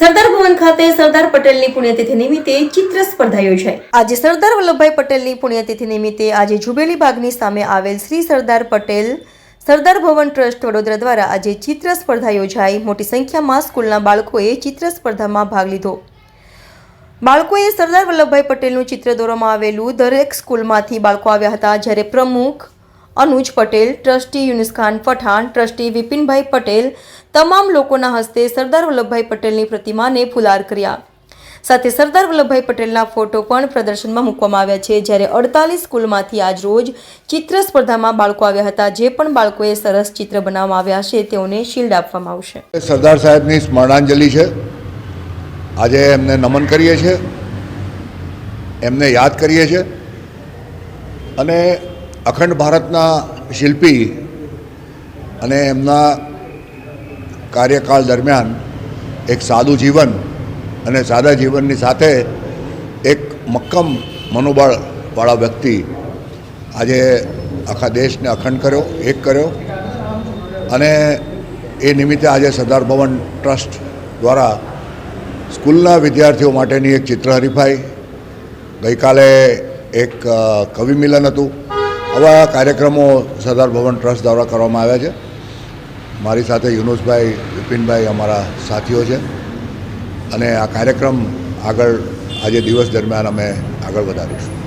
સરદાર ભવન ખાતે સરદાર પટેલની પુણ્યતિથિ નિમિત્તે ચિત્ર સ્પર્ધા યોજાઈ। આજે સરદાર વલ્લભભાઈ પટેલની પુણ્યતિથિ નિમિત્તે આજે જુબેલી બાગની સામે આવેલ શ્રી સરદાર પટેલ સરદાર ભવન ટ્રસ્ટ વડોદરા દ્વારા આજે ચિત્ર સ્પર્ધા યોજાઈ। મોટી સંખ્યામાં સ્કૂલના બાળકોએ ચિત્ર સ્પર્ધામાં ભાગ લીધો। બાળકોએ સરદાર વલ્લભભાઈ પટેલનું ચિત્ર દોરવામાં આવેલું દરેક સ્કૂલમાંથી બાળકો આવ્યા હતા, જ્યારે પ્રમુખ अनुज पटेल, ट्रस्टी यूनुस खान पठान, ट्रस्टी विपिनभाई पटेल तमाम लोकोना हस्ते सरदार वल्लभभाई पटेलनी प्रतिमाने फुलार कर्या। साथे सरदार वल्लभभाई पटेलना फोटो पण प्रदर्शनमां मूकवामां आव्या छे। ज्यारे 48 स्कूलमांथी आज रोज चित्र स्पर्धामां बाळको आव्या हता। जे पण बाळकोए सरस चित्र बनाववामां आव्या छे तेओने शील्ड आपवामां आवशे। सरदार साहेबनी स्मरणांजलि छे। आजे एમને नमन करीए छे, एમને याद करीए छे અને अखंड भारतना शिल्पी અને એમના કાર્યકાળ દરમિયાન એક સાદું જીવન અને સાદા જીવનની સાથે એક મક્કમ મનોબળવાળા વ્યક્તિ આજે આખા દેશને અખંડ કર્યો, એક કર્યો। અને એ નિમિત્તે આજે સરદાર ભવન ટ્રસ્ટ દ્વારા સ્કૂલના વિદ્યાર્થીઓ માટેની એક ચિત્ર હરીફાઈ, ગઈકાલે એક કવિ મિલન હતું। આવા કાર્યક્રમો સરદાર ભવન ટ્રસ્ટ દ્વારા કરવામાં આવ્યા છે। મારી સાથે યુનુસભાઈ, વિપિનભાઈ અમારા સાથીઓ છે અને આ કાર્યક્રમ આગળ આજે દિવસ દરમિયાન અમે આગળ વધારીશું।